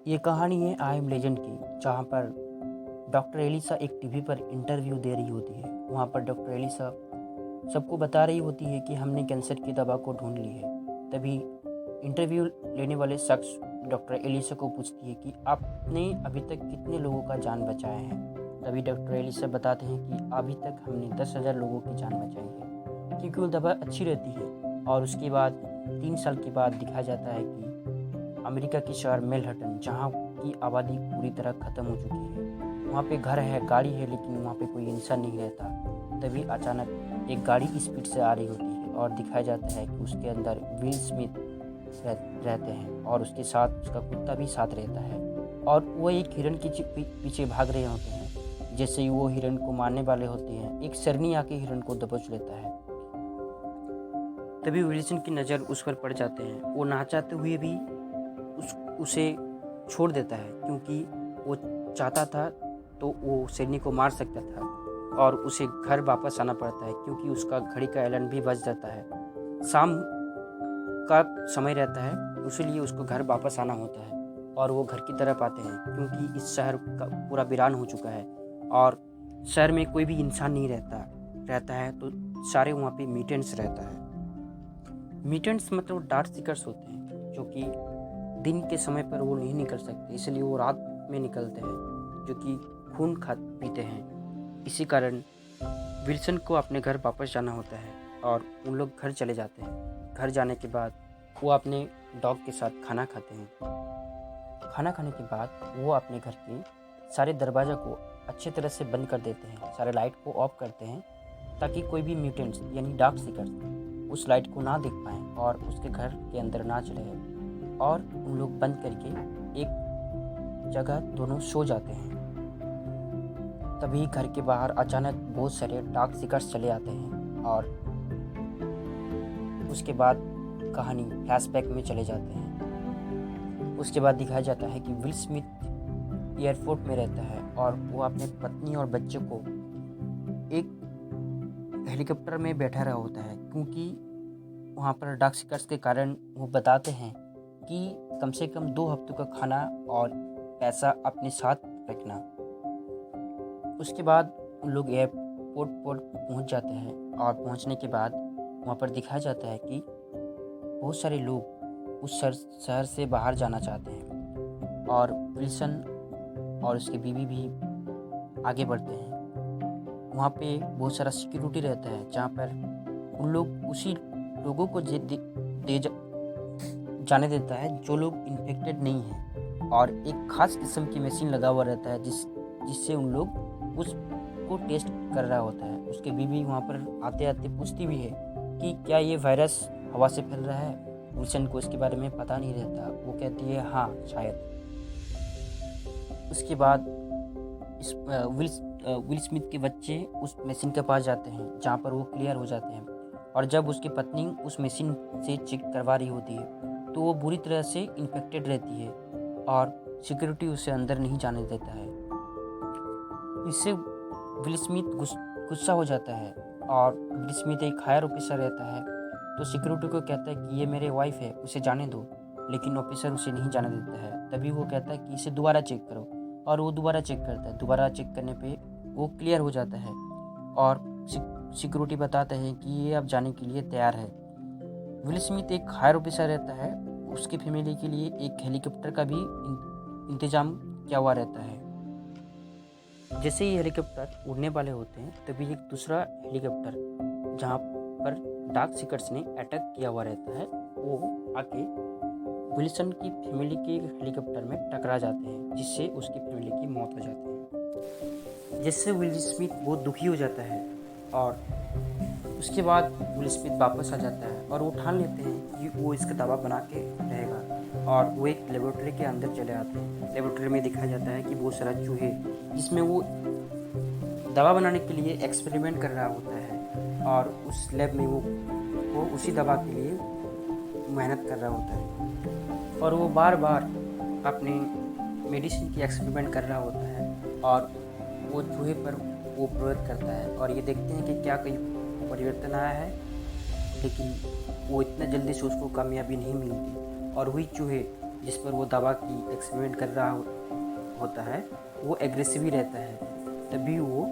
ये कहानी है आई एम लेजेंड की, जहाँ पर डॉक्टर एलिसा एक टीवी पर इंटरव्यू दे रही होती है। वहाँ पर डॉक्टर एलिसा सबको बता रही होती है कि हमने कैंसर की दवा को ढूंढ ली है। तभी इंटरव्यू लेने वाले शख्स डॉक्टर एलिसा को पूछती है कि आपने अभी तक कितने लोगों का जान बचाया है। तभी डॉक्टर एलिसा बताते हैं कि अभी तक हमने 10,000 लोगों की जान बचाई है, क्योंकि वो दवा अच्छी रहती है। और उसके बाद 3 साल के बाद दिखाया जाता है कि अमेरिका के शहर मेनहट्टन, जहाँ की आबादी पूरी तरह ख़त्म हो चुकी है, वहाँ पे घर है, गाड़ी है, लेकिन वहाँ पे कोई इंसान नहीं रहता। तभी अचानक एक गाड़ी स्पीड से आ रही होती है और दिखाया जाता है कि उसके अंदर विल स्मिथ रहते हैं और उसके साथ उसका कुत्ता भी साथ रहता है। और वो एक हिरन के पीछे भाग रहे होते हैं। जैसे ही वो हिरन को मारने वाले होते हैं, एक सरनी आके हिरन को दबोच लेता है। तभी विल्सन की नज़र उस पर पड़ जाते हैं। वो ना चाहते हुए भी उसे छोड़ देता है, क्योंकि वो चाहता था तो वो शेरनी को मार सकता था और उसे घर वापस आना पड़ता है, क्योंकि उसका घड़ी का एलार्म भी बज जाता है। शाम का समय रहता है, इसलिए उसको घर वापस आना होता है और वो घर की तरफ आते हैं, क्योंकि इस शहर का पूरा वीरान हो चुका है और शहर में कोई भी इंसान नहीं रहता है। तो सारे वहाँ पे म्यूटेंट्स रहता है। म्यूटेंट्स मतलब डार्क सीकर्स होते हैं, जो कि दिन के समय पर वो नहीं निकल सकते, इसलिए वो रात में निकलते हैं, जो कि खून खा पीते हैं। इसी कारण विल्सन को अपने घर वापस जाना होता है और उन लोग घर चले जाते हैं। घर जाने के बाद वो अपने डॉग के साथ खाना खाते हैं। खाना खाने के बाद वो अपने घर के सारे दरवाज़ा को अच्छी तरह से बंद कर देते हैं, सारे लाइट को ऑफ करते हैं, ताकि कोई भी म्यूटेंट्स यानी डार्क सीकर्स उस लाइट को ना देख पाएँ और उसके घर के अंदर ना चले जाएं। और उन लोग बंद करके एक जगह दोनों सो जाते हैं। तभी घर के बाहर अचानक बहुत सारे डार्क सीकर्स चले आते हैं और उसके बाद कहानी फ्लैशबैक में चले जाते हैं। उसके बाद दिखाया जाता है कि विल स्मिथ एयरपोर्ट में रहता है और वो अपने पत्नी और बच्चे को एक हेलीकॉप्टर में बैठा रहा होता है, क्योंकि वहाँ पर डार्क सीकर्स के कारण वो बताते हैं कि कम से कम 2 हफ्तों का खाना और पैसा अपने साथ रखना। उसके बाद उन लोग एयरपोर्ट पर पहुँच जाते हैं और पहुँचने के बाद वहाँ पर दिखाया जाता है कि बहुत सारे लोग उस शहर से बाहर जाना चाहते हैं और विल्सन और उसके बीवी भी आगे बढ़ते हैं। वहाँ पे बहुत सारा सिक्योरिटी रहता है, जहाँ पर उन लोग उसी लोगों को जाने देता है जो लोग इन्फेक्टेड नहीं हैं, और एक खास किस्म की मशीन लगा हुआ रहता है जिससे उन लोग उसको टेस्ट कर रहा होता है। उसके बीवी वहाँ पर आते आते पूछती भी है कि क्या ये वायरस हवा से फैल रहा है। विल्सन को इसके बारे में पता नहीं रहता। वो कहती है हाँ शायद। उसके बाद विल स्मिथ के बच्चे उस मशीन के पास जाते हैं, जहाँ पर वो क्लियर हो जाते हैं। और जब उसकी पत्नी उस मशीन से चेक करवा रही होती है, तो वो बुरी तरह से इन्फेक्टेड रहती है और सिक्योरिटी उसे अंदर नहीं जाने देता है। इससे विल स्मिथ गुस्सा हो जाता है और विल स्मिथ एक हायर ऑफिसर रहता है, तो सिक्योरिटी को कहता है कि ये मेरे वाइफ है, उसे जाने दो, लेकिन ऑफिसर उसे नहीं जाने देता है। तभी वो कहता है कि इसे दोबारा चेक करो, और वो दोबारा चेक करता है। दोबारा चेक करने पे वो क्लियर हो जाता है और सिक्योरिटी बताता है कि ये अब जाने के लिए तैयार है। विल स्मिथ एक हायर ऑफिसर रहता है, उसकी फैमिली के लिए एक हेलीकॉप्टर का भी इंतजाम किया हुआ रहता है। जैसे ही हेलीकॉप्टर उड़ने वाले होते हैं, तभी एक दूसरा हेलीकॉप्टर जहाँ पर डार्क सीकर्स ने अटैक किया हुआ रहता है, वो आके विल्सन की फैमिली के हेलीकॉप्टर में टकरा जाते हैं, जिससे उसकी फैमिली की मौत हो जाती है। जिससे विल स्मिथ बहुत दुखी हो जाता है और उसके बाद विल स्मिथ वापस आ जाता है और वो ठान लेते हैं कि वो इसका दवा बना के रहेगा। और वो एक लेबोरेटरी के अंदर चले आते हैं। लेबोरेटरी में दिखाया जाता है कि बहुत सारा चूहे, जिसमें वो दवा बनाने के लिए एक्सपेरिमेंट कर रहा होता है, और उस लैब में वो उसी दवा के लिए मेहनत कर रहा होता है, और वो बार बार अपने मेडिसिन की एक्सपेरिमेंट कर रहा होता है और वो चूहे पर वो प्रयोग करता है। और ये देखते हैं कि क्या कोई परिवर्तन आया है, लेकिन वो इतना जल्दी से उसको कामयाबी नहीं मिलती और वही चूहे जिस पर वो दवा की एक्सपेरिमेंट कर रहा होता है वो एग्रेसिव ही रहता है। तभी वो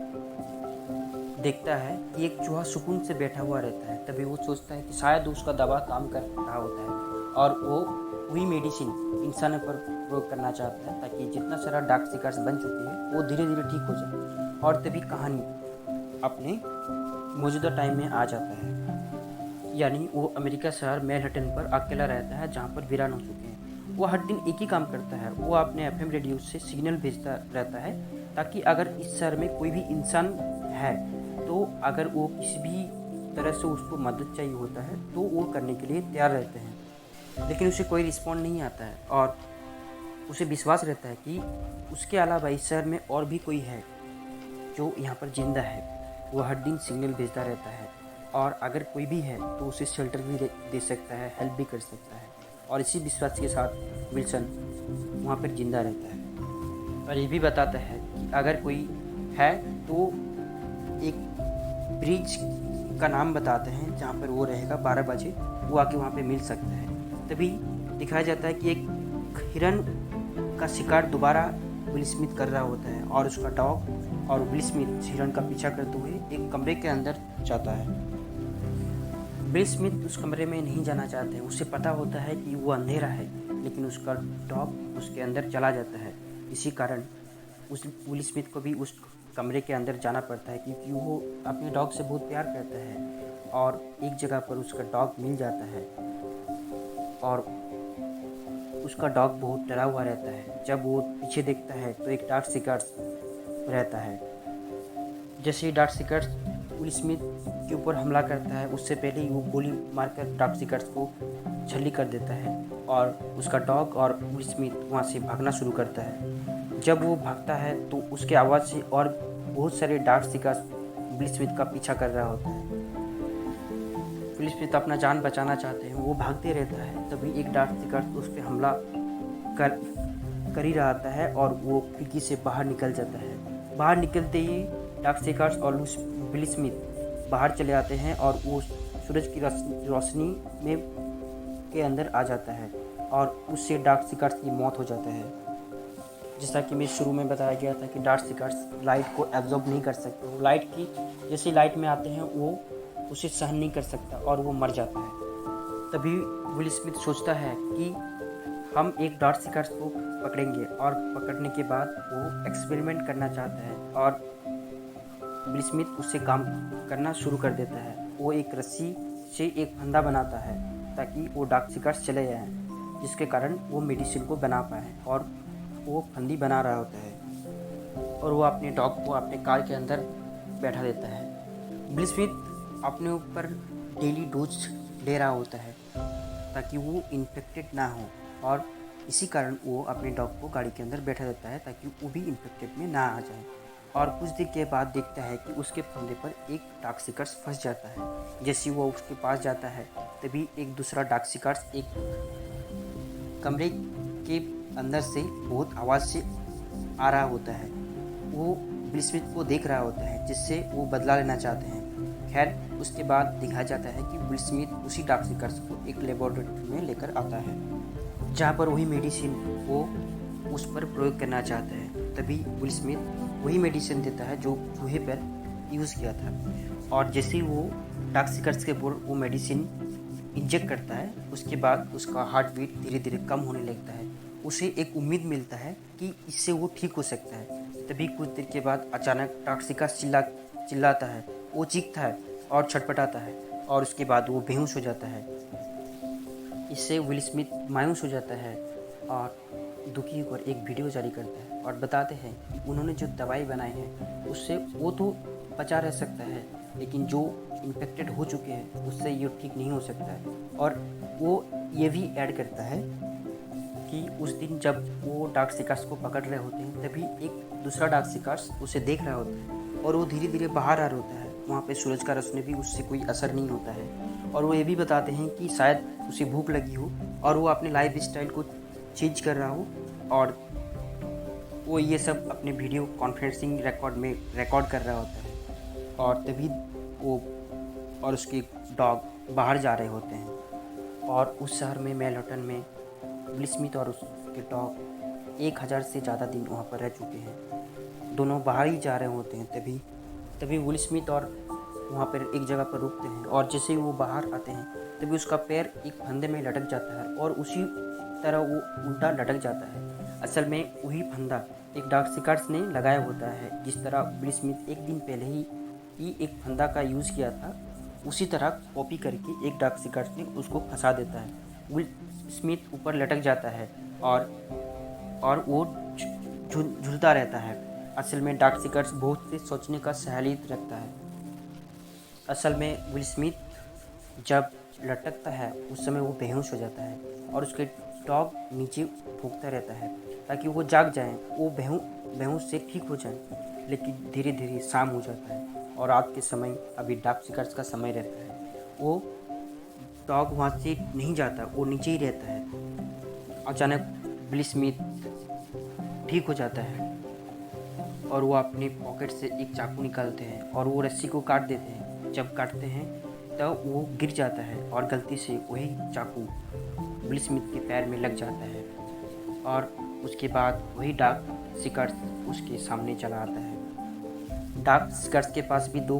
देखता है कि एक चूहा सुकून से बैठा हुआ रहता है। तभी वो सोचता है कि शायद उसका दवा काम कर रहा होता है और वो वही मेडिसिन इंसानों पर प्रयोग करना चाहता है ताकि जितना सारा डार्क सिकर्स बन चुके हैं वो धीरे धीरे ठीक हो जाए। और तभी कहानी अपने मौजूदा टाइम में आ जाता है, यानी वो अमेरिका शहर मैनहट्टन पर अकेला रहता है जहाँ पर वीरान हो चुके हैं। वो हर दिन एक ही काम करता है, वो अपने एफएम रेडियो से सिग्नल भेजता रहता है ताकि अगर इस शहर में कोई भी इंसान है तो अगर वो किसी भी तरह से उसको मदद चाहिए होता है तो वो करने के लिए तैयार रहते हैं। लेकिन उसे कोई रिस्पॉन्ड नहीं आता है और उसे विश्वास रहता है कि उसके अलावा इस शहर में और भी कोई है जो यहाँ पर जिंदा है। वो हर दिन सिग्नल भेजता रहता है और अगर कोई भी है तो उसे शेल्टर भी दे सकता है, हेल्प भी कर सकता है। और इसी विश्वास के साथ विल्सन वहाँ पर जिंदा रहता है और ये भी बताता है कि अगर कोई है तो एक ब्रिज का नाम बताते हैं जहाँ पर वो रहेगा 12 बजे, वो आके वहाँ पे मिल सकता है। तभी दिखाया जाता है कि एक हिरन का शिकार दोबारा विल स्मिथ कर रहा होता है और उसका डॉग और विल स्मिथ हिरन का पीछा करते हुए एक कमरे के अंदर जाता है। विल स्मिथ उस कमरे में नहीं जाना चाहते, उसे पता होता है कि वो अंधेरा है, लेकिन उसका डॉग उसके अंदर चला जाता है। इसी कारण उस विल स्मिथ को भी उस कमरे के अंदर जाना पड़ता है क्योंकि वो अपने डॉग से बहुत प्यार करता है। और एक जगह पर उसका डॉग मिल जाता है और उसका डॉग बहुत डरा हुआ रहता है। जब वो पीछे देखता है तो एक डार्क सिकर्स रहता है। जैसे ही डार्क सिकर्स विल स्मिथ के ऊपर हमला करता है उससे पहले ही वो गोली मारकर डार्क सिकर्स को छल्ली कर देता है और उसका डॉग और विल स्मिथ वहाँ से भागना शुरू करता है। जब वो भागता है तो उसके आवाज़ से और बहुत सारे डार्क सिकर्स विल स्मिथ का पीछा कर रहा होता है। विल स्मिथ अपना जान बचाना चाहते हैं, वो भागते रहता है। तभी एक डार्क सिकर्स उस पर हमला कर ही रहता है और वो खिड़की से बाहर निकल जाता है। बाहर निकलते ही डार्क सिकर्स और विल स्मिथ बाहर चले आते हैं और वो सूरज की रोशनी में के अंदर आ जाता है और उससे डार्क सिकर्स की मौत हो जाता है। जैसा कि मैं शुरू में बताया गया था कि डार्क सिकर्स लाइट को एब्जॉर्ब नहीं कर सकते, वो लाइट की जैसे लाइट में आते हैं वो उसे सहन नहीं कर सकता और वो मर जाता है। तभी विल स्मिथ सोचता है कि हम एक डार्क सिकर्स को पकड़ेंगे और पकड़ने के बाद वो एक्सपेरिमेंट करना चाहता है और विल स्मिथ उससे काम करना शुरू कर देता है। वो एक रस्सी से एक फंदा बनाता है ताकि वो डार्क सिकर्स चले जाएं, जिसके कारण वो मेडिसिन को बना पाए। और वो फंदी बना रहा होता है और वो अपने डॉग को अपने कार के अंदर बैठा देता है। विल स्मिथ अपने ऊपर डेली डोज ले रहा होता है ताकि वो इन्फेक्टेड ना हो और इसी कारण वो अपने डॉग को गाड़ी के अंदर बैठा देता है ताकि वो भी इन्फेक्टेड में ना आ जाए। और कुछ देर के बाद देखता है कि उसके फंदे पर एक डार्क सिकर्स फंस जाता है। जैसे वो उसके पास जाता है तभी एक दूसरा डार्क सिकर्स एक कमरे के अंदर से बहुत आवाज़ से आ रहा होता है। वो विल स्मिथ को देख रहा होता है जिससे वो बदला लेना चाहते हैं। खैर उसके बाद दिखाया जाता है कि विल स्मिथ उसी डार्क सिकर्स को एक लेबोरेटरी में लेकर आता है जहाँ पर वही मेडिसिन वो उस पर प्रयोग करना चाहता है। तभी विल स्मिथ वही मेडिसिन देता है जो चूहे पर यूज़ किया था और जैसे ही वो डार्क सिकर्स के ऊपर वो मेडिसिन इंजेक्ट करता है उसके बाद उसका हार्ट बीट धीरे धीरे कम होने लगता है। उसे एक उम्मीद मिलता है कि इससे वो ठीक हो सकता है। तभी कुछ देर के बाद अचानक डार्क सिकर्स चिल्लाता है, वो चीखता है और छटपटाता है और उसके बाद वो बेहोश हो जाता है। इससे विल स्मिथ मायूस हो जाता है और दुखी होकर एक वीडियो जारी करता है और बताते हैं कि उन्होंने जो दवाई बनाई है उससे वो तो बचा रह सकता है, लेकिन जो इन्फेक्टेड हो चुके हैं उससे ये ठीक नहीं हो सकता है। और वो ये भी ऐड करता है कि उस दिन जब वो डार्क सिकर्स को पकड़ रहे होते हैं तभी एक दूसरा डार्क सिकर्स उसे देख रहा होता है और वो धीरे धीरे बाहर आ रहा होता है। वहाँ पे सूरज का रोशनी भी उससे कोई असर नहीं होता है और वो ये भी बताते हैं कि शायद उसे भूख लगी हो और वो अपने लाइफ स्टाइल को चेंज कर रहा हो और वो ये सब अपने वीडियो कॉन्फ्रेंसिंग रिकॉर्ड कर रहा होता है। और तभी वो और उसके डॉग बाहर जा रहे होते हैं और उस शहर में मैनहट्टन में विल स्मिथ और उसके डॉग 1000 से ज़्यादा दिन वहाँ पर रह चुके हैं। दोनों बाहर ही जा रहे होते हैं, तभी तभी विल स्मिथ और वहाँ पर एक जगह पर रुकते हैं, और जैसे ही वो बाहर आते हैं तभी उसका पैर एक फंदे में लटक जाता है और उसी तरह वो उल्टा लटक जाता है। असल में वही फंदा एक डार्क सिकर्स ने लगाया होता है। जिस तरह विल स्मिथ एक दिन पहले ही एक फंदा का यूज़ किया था, उसी तरह कॉपी करके एक डार्क सिकर्स ने उसको फंसा देता है। विल स्मिथ ऊपर लटक जाता है और वो झूलता रहता है। असल में डार्क सिकर्स बहुत से सोचने का सहालियत रखता है। असल में विल स्मिथ जब लटकता है उस समय वो बेहोश हो जाता है और उसके डॉग नीचे फूंकता रहता है ताकि वो जाग जाएं, वो बेहोश से ठीक हो जाएं। लेकिन धीरे धीरे शाम हो जाता है और रात के समय अभी डार्क सिकर्स का समय रहता है। वो डॉग वहाँ से नहीं जाता, वो नीचे ही रहता है। अचानक विल स्मिथ ठीक हो जाता है और वो अपने पॉकेट से एक चाकू निकालते हैं और वो रस्सी को काट देते हैं। जब काटते हैं तब वो गिर जाता है और गलती से वही चाकू विल स्मिथ के पैर में लग जाता है और उसके बाद वही डार्क सिकर्स उसके सामने चला आता है। डार्क सिकर्स के पास भी 2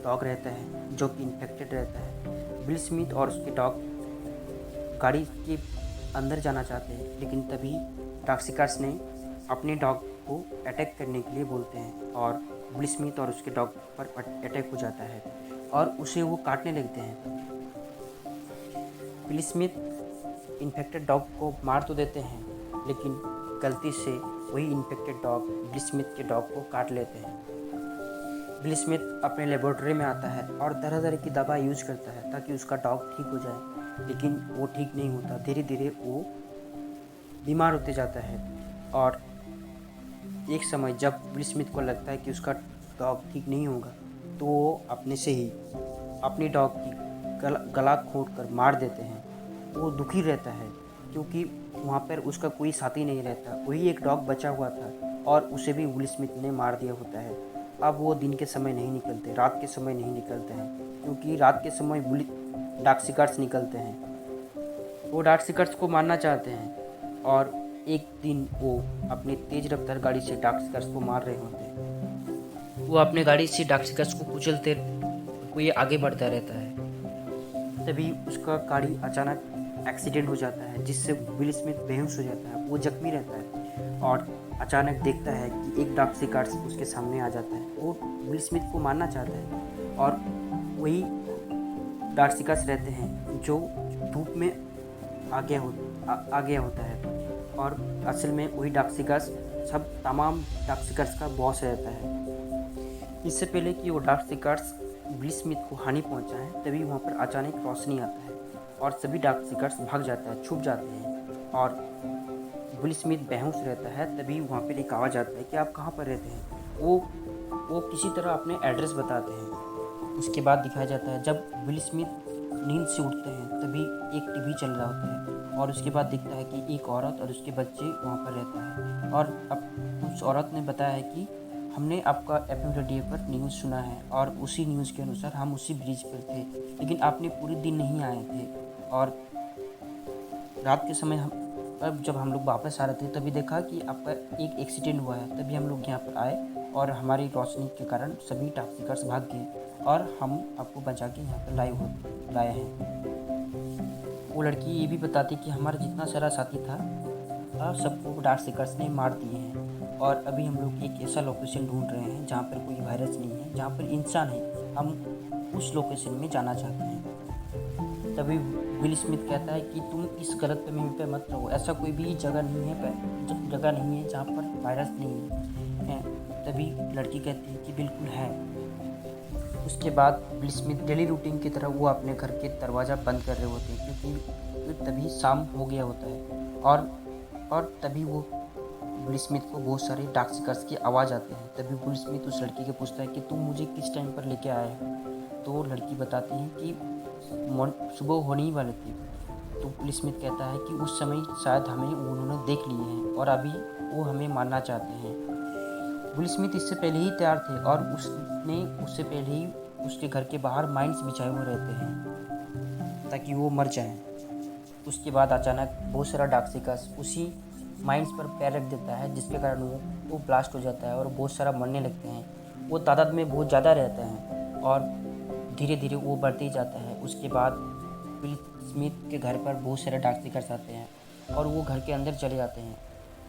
डॉग रहता है जो कि इन्फेक्टेड रहता है। विल स्मिथ और उसके डॉग गाड़ी के अंदर जाना चाहते हैं, लेकिन तभी डार्क सिकर्स ने अपने डॉग को अटैक करने के लिए बोलते हैं और विल स्मिथ और उसके डॉग पर अटैक हो जाता है और उसे वो काटने लगते हैं। विल स्मिथ इन्फेक्टेड डॉग को मार तो देते हैं, लेकिन गलती से वही इन्फेक्टेड डॉग विल स्मिथ के डॉग को काट लेते हैं। विल स्मिथ अपने लेबोरेटरी में आता है और तरह तरह की दवा यूज करता है ताकि उसका डॉग ठीक हो जाए, लेकिन वो ठीक नहीं होता। धीरे धीरे वो बीमार होते जाता है और एक समय जब विल स्मिथ को लगता है कि उसका डॉग ठीक नहीं होगा, तो वो अपने से ही अपनी डॉग की गला घोंट कर मार देते हैं। वो दुखी रहता है क्योंकि वहाँ पर उसका कोई साथी नहीं रहता, वही एक डॉग बचा हुआ था और उसे भी विल स्मिथ ने मार दिया होता है। अब वो दिन के समय नहीं निकलते, रात के समय नहीं निकलते हैं, क्योंकि रात के समय डार्क सिकर्स निकलते हैं। वो डार्क सिकर्स को मारना चाहते हैं और एक दिन वो अपनी तेज रफ्तार गाड़ी से डार्क सिकर्स को मार रहे होते हैं। वो अपने गाड़ी से डार्क सिकर्स को कुचलते हुए आगे बढ़ता रहता है। तभी उसका गाड़ी अचानक एक्सीडेंट हो जाता है, जिससे विल स्मिथ बेहोश हो जाता है। वो जख्मी रहता है और अचानक देखता है कि एक डार्क सिकर्स उसके सामने आ जाता है। वो विल स्मिथ को मारना चाहता है और वही डार्क सिकर्स रहते हैं जो धूप में आ गया होता है और असल में वही डार्क सिकर्स तमाम डार्क सिकर्स का बॉस रहता है। इससे पहले कि वो डार्क सिकर्स विल स्मिथ को हानि पहुंचाए, तभी वहाँ पर अचानक रोशनी आता है और सभी डार्क सिकर्स भाग जाता है, छुप जाते हैं और विल स्मिथ बेहोश रहता है। तभी वहाँ पर एक आवाज़ आता है कि आप कहाँ पर रहते हैं। वो किसी तरह अपने एड्रेस बताते हैं। उसके बाद दिखाया जाता है जब विल स्मिथ नींद से उठते हैं तभी एक टीवी चल रहा होता है और उसके बाद दिखता है कि एक औरत और उसके बच्चे वहाँ पर रहता है और अब उस औरत ने बताया है कि हमने आपका FM रेडियो पर न्यूज़ सुना है और उसी न्यूज़ के अनुसार हम उसी ब्रिज पर थे, लेकिन आपने पूरे दिन नहीं आए थे और रात के समय अब जब हम लोग वापस आ रहे थे तभी देखा कि आपका एक एक्सीडेंट हुआ है। तभी हम लोग यहाँ पर आए और हमारी रोशनी के कारण सभी डार्क सिकर्स भाग गए और हम आपको बचा के यहाँ पर लाए हैं। वो लड़की ये भी बताती कि हमारा जितना सारा साथी था सबको डार्क सिकर्स ने मार दिए हैं और अभी हम लोग एक ऐसा लोकेशन ढूंढ रहे हैं जहाँ पर कोई वायरस नहीं है, जहाँ पर इंसान है। हम उस लोकेशन में जाना चाहते हैं। तभी विल स्मिथ कहता है कि तुम इस गलतफहमी पे मत रहो, ऐसा कोई भी जगह नहीं है जहाँ पर वायरस नहीं है। तभी लड़की कहती है कि बिल्कुल है। उसके बाद विल स्मिथ डेली रूटीन की तरह वो अपने घर के दरवाज़ा बंद कर रहे होते हैं क्योंकि तभी शाम हो गया होता है और तभी वो विल स्मिथ को बहुत सारे डार्क सिकर्स की आवाज़ आती है। तभी विल स्मिथ उस लड़की के पूछता है कि तुम मुझे किस टाइम पर लेके आए हो। तो लड़की बताती है कि सुबह होने ही वाली थी। तो विल स्मिथ कहता है कि उस समय शायद हमें उन्होंने देख लिए हैं और अभी वो हमें मारना चाहते हैं। विल स्मिथ इससे पहले ही तैयार थे और उससे पहले ही उसके घर के बाहर माइंस बिछाए हुए रहते हैं ताकि वो मर जाएं। उसके बाद अचानक बहुत सारा डार्क सीकर्स उसी माइंस पर पैर रख देता है, जिसके कारण वो ब्लास्ट हो जाता है और बहुत सारा मरने लगते हैं। वो तादाद में बहुत ज़्यादा रहते हैं और धीरे धीरे वो बढ़ते ही जाता है। उसके बाद विल स्मिथ के घर पर बहुत सारे डार्क सीकर्स आते हैं और वो घर के अंदर चले जाते हैं।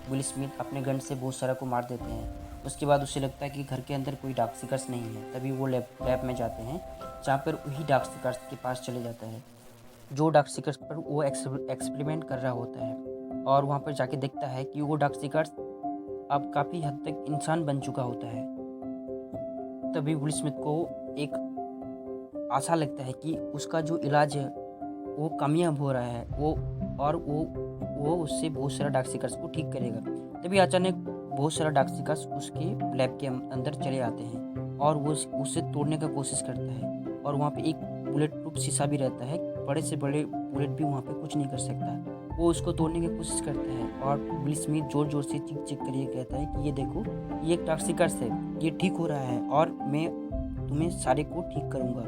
विल स्मिथ अपने गन से बहुत सारा को मार देते हैं। उसके बाद उसे लगता है कि घर के अंदर कोई डार्क सीकर्स नहीं है। तभी वो लैब में जाते हैं, जहाँ पर वही डार्क सीकर्स के पास चले जाता है, जो डार्क सीकर्स पर वो एक्सपेरिमेंट कर रहा होता है। और वहाँ पर जाके देखता है कि वो डार्क सीकर्स अब काफ़ी हद तक इंसान बन चुका होता है। तभी विल स्मिथ को एक आशा लगता है कि उसका जो इलाज है वो कामयाब हो रहा है, वो उससे बहुत सारा डार्क सीकर्स को ठीक करेगा। तभी अचानक बहुत सारा डार्क सीकर्स उसके लैब के अंदर चले आते हैं और वो उसे तोड़ने का कोशिश करता है। और वहाँ पे एक बुलेट प्रूफ शीशा भी रहता है, बड़े से बड़े बुलेट भी वहाँ पे कुछ नहीं कर सकता। वो उसको तोड़ने की कोशिश करता है और विल स्मिथ जोर जोर से चीख चीख कर ये कहता है कि ये देखो, ये एक डार्क सीकर्स है, ये ठीक हो रहा है और मैं तुम्हें सारे को ठीक करूँगा।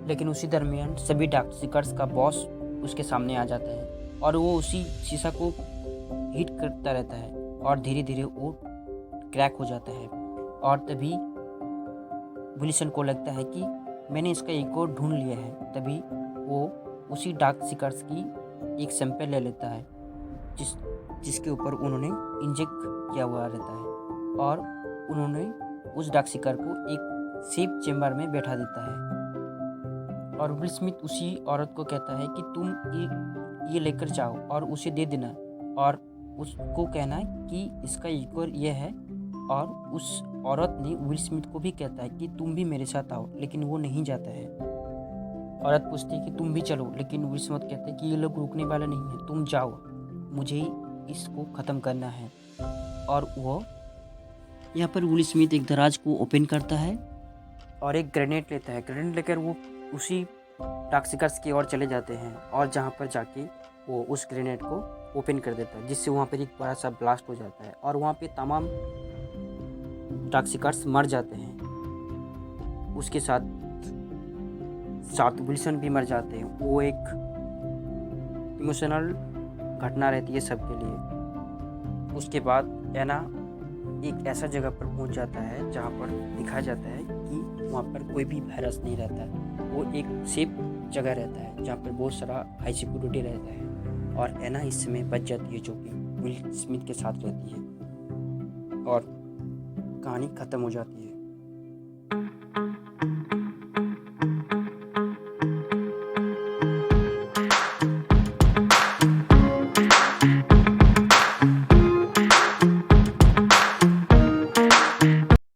लेकिन उसी दरमियान सभी डार्क सीकर्स का बॉस उसके सामने आ जाता है और वो उसी शीशा को हिट करता रहता है और धीरे धीरे वो क्रैक हो जाता है। और तभी विल्सन को लगता है कि मैंने इसका एक और ढूंढ लिया है। तभी वो उसी डार्क सीकर्स की एक सैंपल ले लेता है, जिसके ऊपर उन्होंने इंजेक्ट किया हुआ रहता है और उन्होंने उस डार्क सीकर को एक सेफ चेम्बर में बैठा देता है। और विल स्मिथ उसी औरत को कहता है कि तुम ये लेकर जाओ और उसे दे देना और उसको कहना है कि इसका एक और ये है। और उस औरत ने विल स्मिथ को भी कहता है कि तुम भी मेरे साथ आओ, लेकिन वो नहीं जाता है। औरत पूछती है कि तुम भी चलो, लेकिन विल स्मिथ कहते हैं कि ये लोग रुकने वाला नहीं है, तुम जाओ, मुझे इसको ख़त्म करना है। और वो यहाँ पर विल स्मिथ एक दराज को ओपन करता है और एक ग्रेनेड लेता है। ग्रेनेड लेकर वो उसी डार्क सीकर्स की ओर चले जाते हैं और जहाँ पर जाके वो उस ग्रेनेड को ओपन कर देता है, जिससे वहाँ पर एक बड़ा सा ब्लास्ट हो जाता है और वहाँ पे तमाम डार्क सीकर्स मर जाते हैं। उसके साथ विल्सन भी मर जाते हैं। वो एक इमोशनल घटना रहती है सबके लिए। उसके बाद एना एक ऐसा जगह पर पहुंच जाता है जहां पर दिखाया जाता है कि वहां पर कोई भी वायरस नहीं रहता। वो एक सेफ जगह रहता है जहां पर बहुत सारा हाई सिक्योरिटी रहता है और एना इस समय बच जाती है, जो कि विल स्मिथ के साथ रहती है और कहानी ख़त्म हो जाती है।